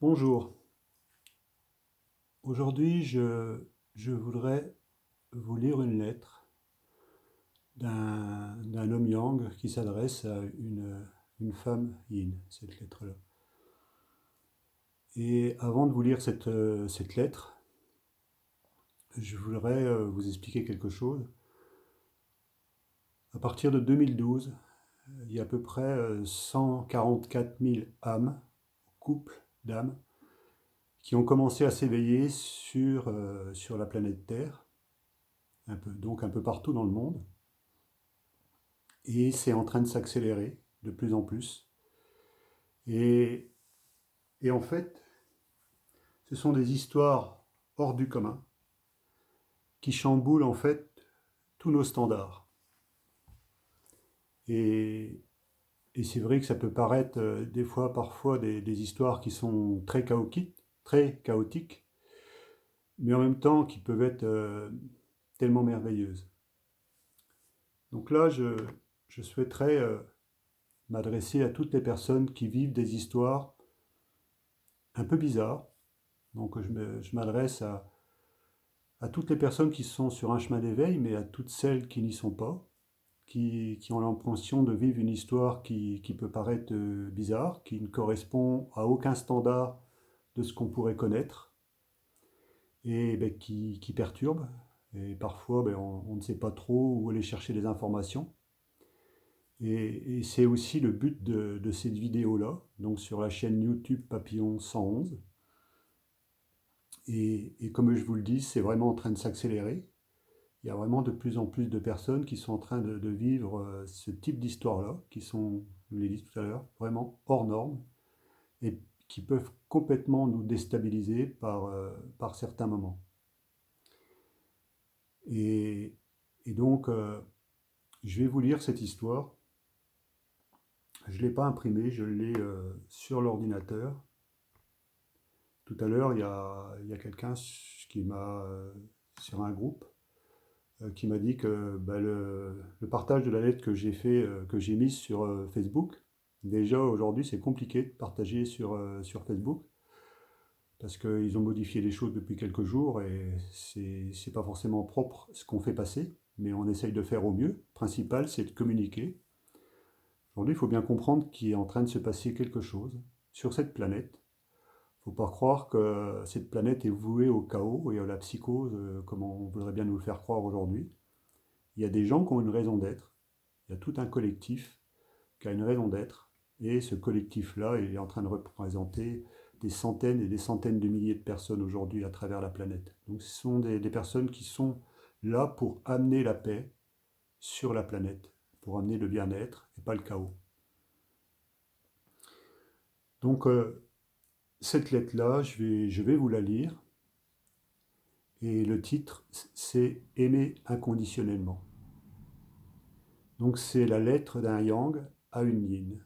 Bonjour, aujourd'hui je voudrais vous lire une lettre d'un homme yang qui s'adresse à une femme yin, cette lettre-là. Et avant de vous lire cette lettre, je voudrais vous expliquer quelque chose. À partir de 2012, il y a à peu près 144 000 âmes, couples d'âmes, qui ont commencé à s'éveiller sur la planète Terre, donc un peu partout dans le monde. Et c'est en train de s'accélérer de plus en plus. Et, et en fait, ce sont des histoires hors du commun qui chamboulent en fait tous nos standards. Et, et c'est vrai que ça peut paraître des fois, parfois, des histoires qui sont très chaotiques, mais en même temps qui peuvent être tellement merveilleuses. Donc là, je souhaiterais m'adresser à toutes les personnes qui vivent des histoires un peu bizarres. Donc je m'adresse à toutes les personnes qui sont sur un chemin d'éveil, mais à toutes celles qui n'y sont pas, qui ont l'impression de vivre une histoire qui peut paraître bizarre, qui ne correspond à aucun standard de ce qu'on pourrait connaître, et ben, qui perturbe. Et parfois, ben, on ne sait pas trop où aller chercher les informations. Et c'est aussi le but de cette vidéo-là, donc sur la chaîne YouTube Papillon 111. Et comme je vous le dis, c'est vraiment en train de s'accélérer. Il y a vraiment de plus en plus de personnes qui sont en train de vivre ce type d'histoire-là, qui sont, je vous l'ai dit tout à l'heure, vraiment hors normes et qui peuvent complètement nous déstabiliser par certains moments. Et, et donc, je vais vous lire cette histoire. Je ne l'ai pas imprimée, je l'ai sur l'ordinateur. Tout à l'heure, il y a quelqu'un qui m'a, sur un groupe, qui m'a dit que bah, le partage de la lettre que j'ai fait, que j'ai mise sur Facebook, déjà aujourd'hui c'est compliqué de partager sur Facebook parce qu'ils ont modifié les choses depuis quelques jours et c'est pas forcément propre ce qu'on fait passer, mais on essaye de faire au mieux. Le principal c'est de communiquer. Aujourd'hui il faut bien comprendre qu'il est en train de se passer quelque chose sur cette planète. Il ne faut pas croire que cette planète est vouée au chaos et à la psychose comme on voudrait bien nous le faire croire aujourd'hui. Il y a des gens qui ont une raison d'être, il y a tout un collectif qui a une raison d'être, et ce collectif-là il est en train de représenter des centaines et des centaines de milliers de personnes aujourd'hui à travers la planète. Donc ce sont des personnes qui sont là pour amener la paix sur la planète, pour amener le bien-être et pas le chaos. Donc cette lettre-là, je vais vous la lire, et le titre c'est Aimer inconditionnellement. Donc c'est la lettre d'un yang à une yin.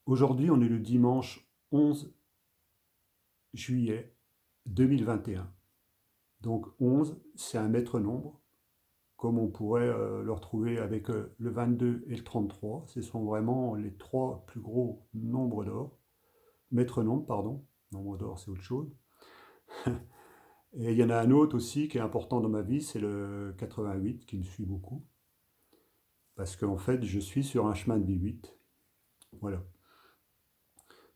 Aujourd'hui, on est le dimanche 11 juillet 2021. Donc 11, c'est un maître nombre, comme on pourrait le retrouver avec le 22 et le 33. Ce sont vraiment les trois plus gros nombres d'or. Maître nombre, pardon. Nombre d'or, c'est autre chose. Et il y en a un autre aussi qui est important dans ma vie, c'est le 88, qui me suit beaucoup. Parce qu'en fait, je suis sur un chemin de vie 8. Voilà.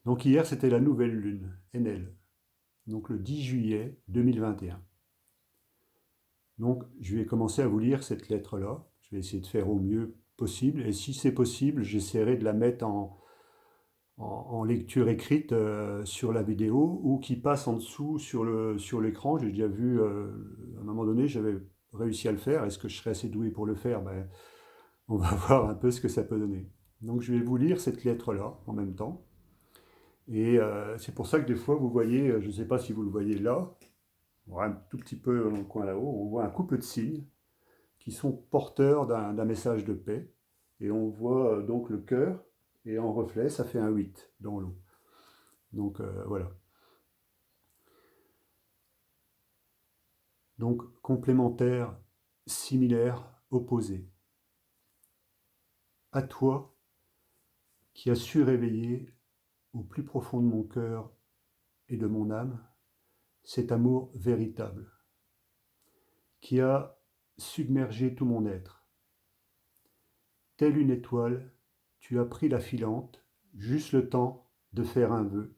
Donc hier, c'était la nouvelle lune, Enel. Donc le 10 juillet 2021. Donc je vais commencer à vous lire cette lettre-là. Je vais essayer de faire au mieux possible. Et si c'est possible, j'essaierai de la mettre en lecture écrite sur la vidéo ou qui passe en dessous sur l'écran. J'ai déjà vu, à un moment donné, j'avais réussi à le faire. Est-ce que je serais assez doué pour le faire? Ben, on va voir un peu ce que ça peut donner. Donc je vais vous lire cette lettre-là en même temps. Et c'est pour ça que des fois, vous voyez, je ne sais pas si vous le voyez là, un tout petit peu dans le coin là-haut, on voit un couple de signes qui sont porteurs d'un message de paix. Et on voit donc le cœur, et en reflet, ça fait un 8 dans l'eau. Donc voilà. Donc complémentaire, similaire, opposé. À toi qui as su réveiller au plus profond de mon cœur et de mon âme, cet amour véritable qui a submergé tout mon être. Telle une étoile, tu as pris la filante, juste le temps de faire un vœu.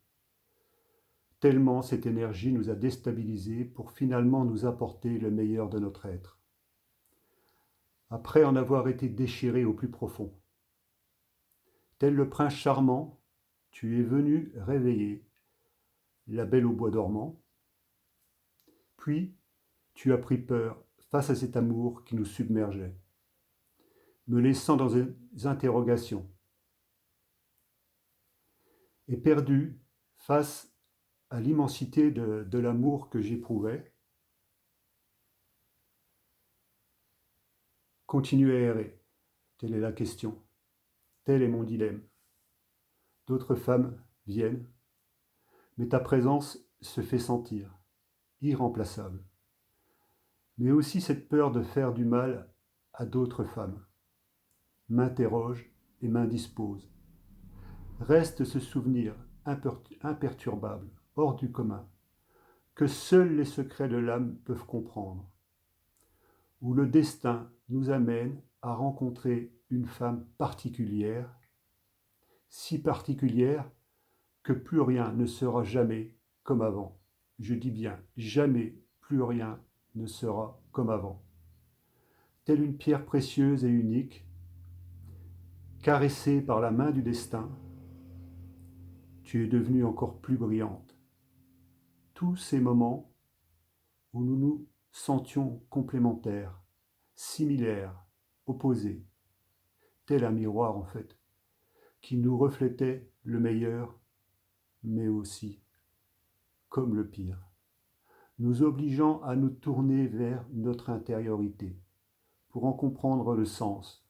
Tellement cette énergie nous a déstabilisés pour finalement nous apporter le meilleur de notre être. Après en avoir été déchiré au plus profond. Tel le prince charmant, tu es venu réveiller la belle au bois dormant. Puis, tu as pris peur face à cet amour qui nous submergeait, me laissant dans des interrogations. Et perdu face à l'immensité de l'amour que j'éprouvais, continue à errer. Telle est la question. Tel est mon dilemme. D'autres femmes viennent, mais ta présence se fait sentir, irremplaçable. Mais aussi cette peur de faire du mal à d'autres femmes m'interroge et m'indispose. Reste ce souvenir imperturbable, hors du commun, que seuls les secrets de l'âme peuvent comprendre, où le destin nous amène à rencontrer une femme particulière, si particulière que plus rien ne sera jamais comme avant. Je dis bien, jamais plus rien ne sera comme avant. Telle une pierre précieuse et unique, caressée par la main du destin, tu es devenue encore plus brillante. Tous ces moments où nous nous sentions complémentaires, similaires, opposés, tel un miroir en fait, qui nous reflétait le meilleur, mais aussi comme le pire, nous obligeant à nous tourner vers notre intériorité pour en comprendre le sens.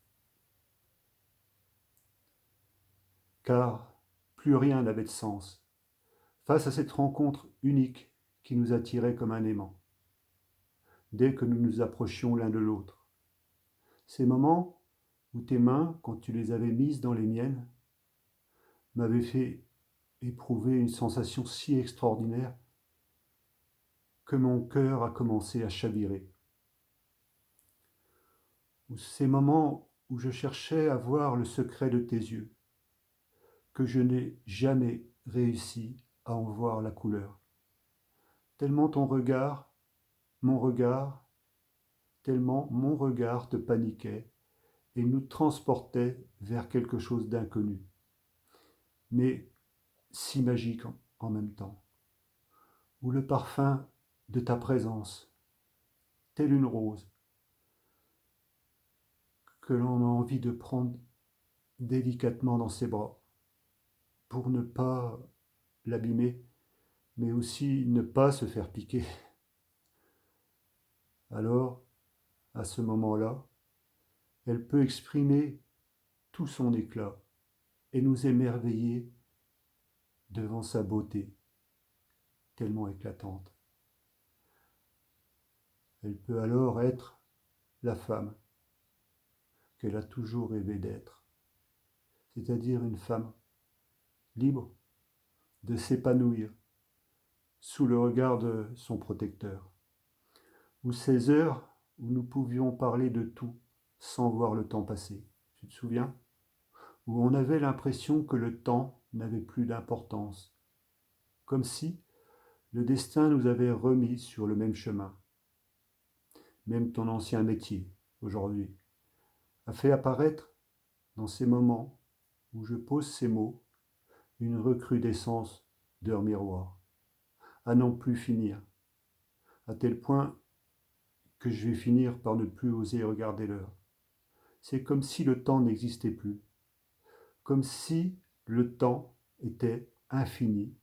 Car plus rien n'avait de sens face à cette rencontre unique qui nous attirait comme un aimant, dès que nous nous approchions l'un de l'autre. Ces moments où tes mains, quand tu les avais mises dans les miennes, m'avaient fait éprouver une sensation si extraordinaire que mon cœur a commencé à chavirer. Ces moments où je cherchais à voir le secret de tes yeux, que je n'ai jamais réussi à en voir la couleur. Tellement ton regard, mon regard, tellement mon regard te paniquait et nous transportait vers quelque chose d'inconnu, mais si magique en même temps, où le parfum de ta présence, telle une rose, que l'on a envie de prendre délicatement dans ses bras, pour ne pas l'abîmer, mais aussi ne pas se faire piquer. Alors, à ce moment-là, elle peut exprimer tout son éclat et nous émerveiller devant sa beauté tellement éclatante. Elle peut alors être la femme qu'elle a toujours rêvé d'être, c'est-à-dire une femme libre de s'épanouir sous le regard de son protecteur, ou ces heures où nous pouvions parler de tout sans voir le temps passer. Tu te souviens? Où on avait l'impression que le temps n'avait plus d'importance, comme si le destin nous avait remis sur le même chemin. Même ton ancien métier, aujourd'hui, a fait apparaître, dans ces moments où je pose ces mots, une recrudescence d'heures miroirs, à n'en plus finir, à tel point que je vais finir par ne plus oser regarder l'heure. C'est comme si le temps n'existait plus, comme si le temps était infini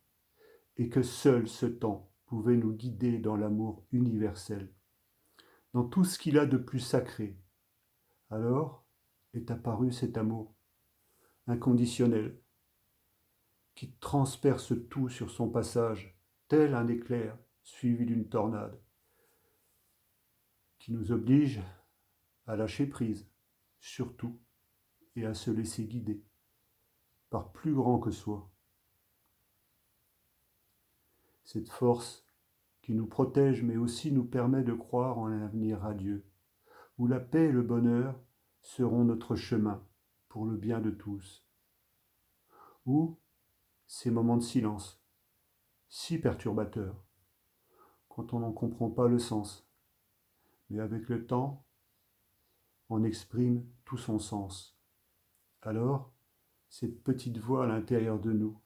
et que seul ce temps pouvait nous guider dans l'amour universel, dans tout ce qu'il a de plus sacré. Alors est apparu cet amour inconditionnel qui transperce tout sur son passage, tel un éclair suivi d'une tornade, qui nous oblige à lâcher prise, surtout, et à se laisser guider par plus grand que soi, cette force qui nous protège mais aussi nous permet de croire en un avenir radieux, où la paix et le bonheur seront notre chemin pour le bien de tous, où ces moments de silence, si perturbateurs, quand on n'en comprend pas le sens, mais avec le temps, on exprime tout son sens. Alors, cette petite voix à l'intérieur de nous,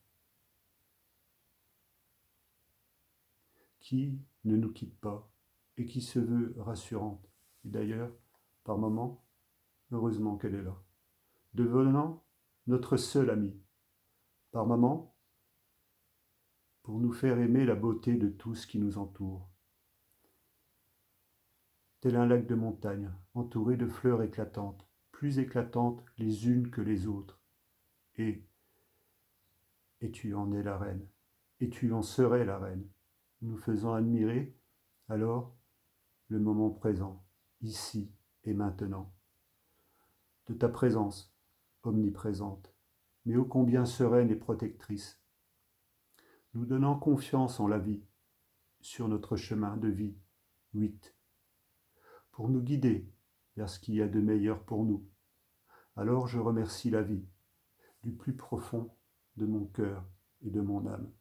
qui ne nous quitte pas et qui se veut rassurante, et d'ailleurs, par moments, heureusement qu'elle est là, devenant notre seule amie, par moments, pour nous faire aimer la beauté de tout ce qui nous entoure. Tel un lac de montagne, entouré de fleurs éclatantes, plus éclatantes les unes que les autres. Et tu en es la reine, et tu en serais la reine, nous faisant admirer, alors, le moment présent, ici et maintenant, de ta présence omniprésente, mais ô combien sereine et protectrice, nous donnant confiance en la vie, sur notre chemin de vie, 8, pour nous guider vers ce qu'il y a de meilleur pour nous. Alors je remercie la vie, du plus profond de mon cœur et de mon âme.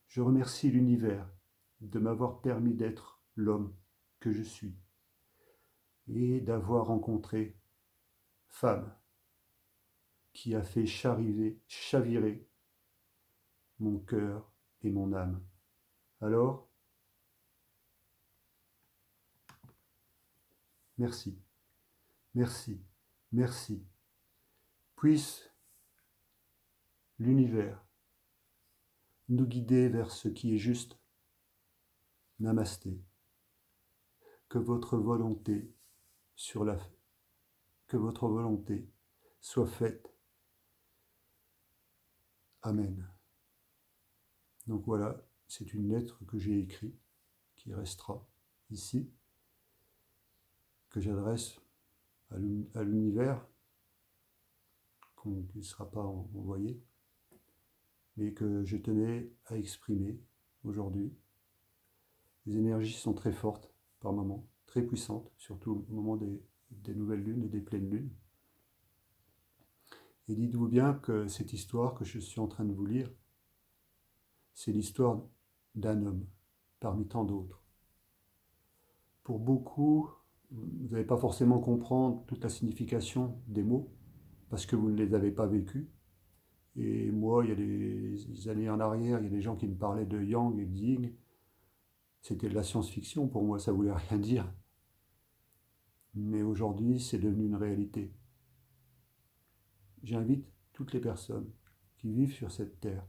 Je remercie l'univers de m'avoir permis d'être l'homme que je suis et d'avoir rencontré femme qui a fait chavirer mon cœur et mon âme. Alors, merci, merci, merci. Puisse l'univers nous guider vers ce qui est juste. Namasté. Que votre volonté que votre volonté soit faite. Amen. Donc voilà, c'est une lettre que j'ai écrite, qui restera ici, que j'adresse à l'univers, qui ne sera pas envoyé, mais que je tenais à exprimer aujourd'hui. Les énergies sont très fortes par moments, très puissantes, surtout au moment des nouvelles lunes et des pleines lunes. Et dites-vous bien que cette histoire que je suis en train de vous lire, c'est l'histoire d'un homme parmi tant d'autres. Pour beaucoup, vous n'allez pas forcément comprendre toute la signification des mots parce que vous ne les avez pas vécus. Et moi, il y a des années en arrière, il y a des gens qui me parlaient de Yang et de Ying. C'était de la science-fiction pour moi, ça voulait rien dire. Mais aujourd'hui, c'est devenu une réalité. J'invite toutes les personnes qui vivent sur cette terre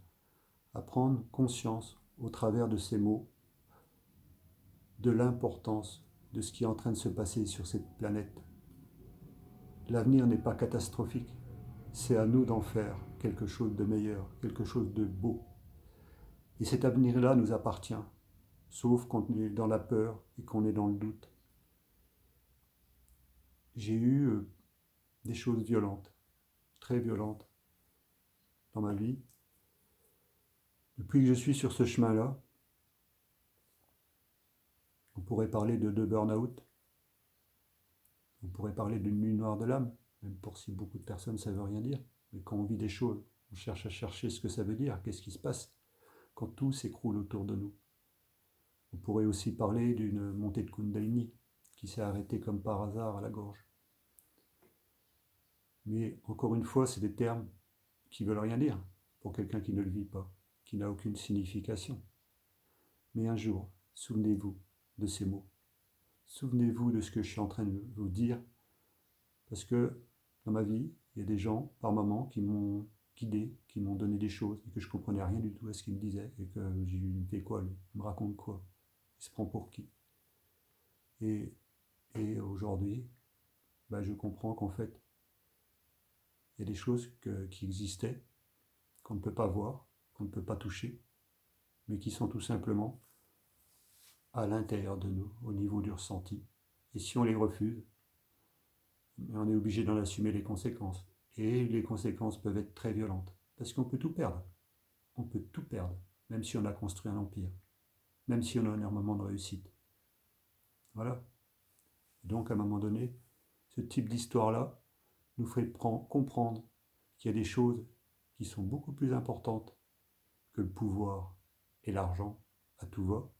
à prendre conscience, au travers de ces mots, de l'importance de ce qui est en train de se passer sur cette planète. L'avenir n'est pas catastrophique, c'est à nous d'en faire quelque chose de meilleur, quelque chose de beau. Et cet avenir-là nous appartient, sauf quand on est dans la peur et qu'on est dans le doute. J'ai eu des choses violentes, très violentes, dans ma vie. Depuis que je suis sur ce chemin-là, on pourrait parler de burn-out, on pourrait parler d'une nuit noire de l'âme, même pour si beaucoup de personnes ça ne veut rien dire. Mais quand on vit des choses, on cherche à chercher ce que ça veut dire, qu'est-ce qui se passe quand tout s'écroule autour de nous. On pourrait aussi parler d'une montée de Kundalini qui s'est arrêtée comme par hasard à la gorge. Mais encore une fois, c'est des termes qui ne veulent rien dire pour quelqu'un qui ne le vit pas, qui n'a aucune signification. Mais un jour, souvenez-vous de ces mots. Souvenez-vous de ce que je suis en train de vous dire, parce que dans ma vie, il y a des gens, par moments, qui m'ont guidé, qui m'ont donné des choses, et que je ne comprenais rien du tout à ce qu'ils me disaient, et que j'ai eu, il me fait quoi, lui, il me raconte quoi, il se prend pour qui. Et aujourd'hui, je comprends qu'en fait, il y a des choses qui existaient, qu'on ne peut pas voir, qu'on ne peut pas toucher, mais qui sont tout simplement à l'intérieur de nous, au niveau du ressenti. Et si on les refuse, on est obligé d'en assumer les conséquences. Et les conséquences peuvent être très violentes. Parce qu'on peut tout perdre. On peut tout perdre. même si on a construit un empire, même si on a énormément de réussite. Voilà. Donc, à un moment donné, ce type d'histoire-là nous ferait comprendre qu'il y a des choses qui sont beaucoup plus importantes que le pouvoir et l'argent à tout va,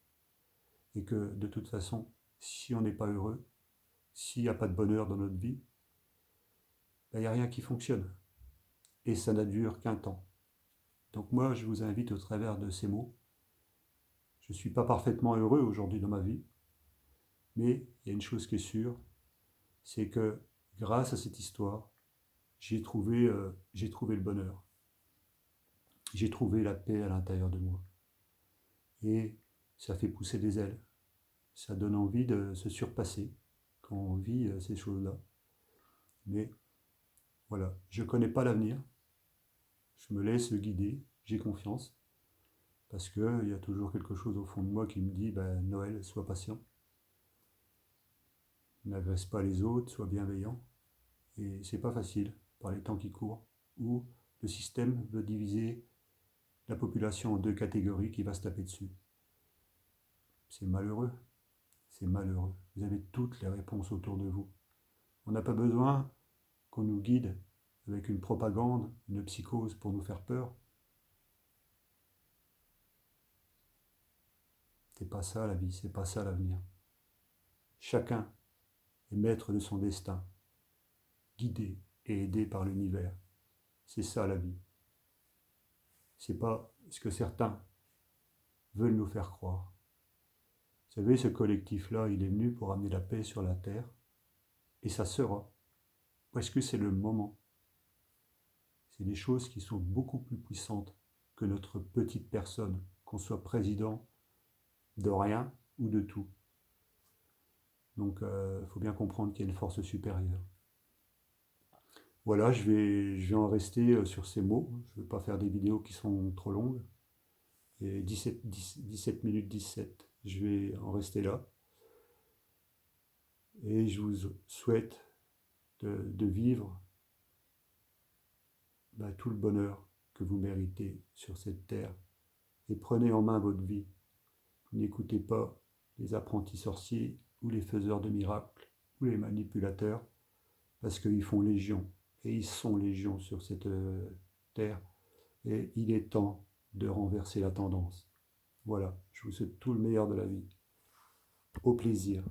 et que de toute façon, si on n'est pas heureux, s'il n'y a pas de bonheur dans notre vie, il n'y a rien qui fonctionne. Et ça n'a dure qu'un temps. Donc moi, je vous invite au travers de ces mots. Je ne suis pas parfaitement heureux aujourd'hui dans ma vie, mais il y a une chose qui est sûre, c'est que grâce à cette histoire, j'ai trouvé le bonheur. J'ai trouvé la paix à l'intérieur de moi. Et ça fait pousser des ailes. Ça donne envie de se surpasser quand on vit ces choses-là. Mais voilà, je ne connais pas l'avenir. Je me laisse guider, j'ai confiance. Parce qu'il y a toujours quelque chose au fond de moi qui me dit, ben, Noël, sois patient. N'agresse pas les autres, sois bienveillant. Et c'est pas facile par les temps qui courent, où le système veut diviser la population en deux catégories qui va se taper dessus. C'est malheureux, c'est malheureux. Vous avez toutes les réponses autour de vous. On n'a pas besoin qu'on nous guide avec une propagande, une psychose pour nous faire peur. C'est pas ça la vie, c'est pas ça l'avenir. Chacun est maître de son destin, guidé et aidé par l'univers. C'est ça la vie. C'est pas ce que certains veulent nous faire croire. Vous savez, ce collectif-là, il est venu pour amener la paix sur la terre, et ça sera, parce que c'est le moment. C'est des choses qui sont beaucoup plus puissantes que notre petite personne, qu'on soit président de rien ou de tout. Donc, il faut bien comprendre qu'il y a une force supérieure. Voilà, je vais en rester sur ces mots. Je ne veux pas faire des vidéos qui sont trop longues. Et 17 minutes 17. Je vais en rester là. Et je vous souhaite de vivre tout le bonheur que vous méritez sur cette terre. Et prenez en main votre vie. N'écoutez pas les apprentis sorciers ou les faiseurs de miracles ou les manipulateurs, parce qu'ils font légion. Et ils sont légion sur cette terre. Et il est temps de renverser la tendance. Voilà, je vous souhaite tout le meilleur de la vie. Au plaisir.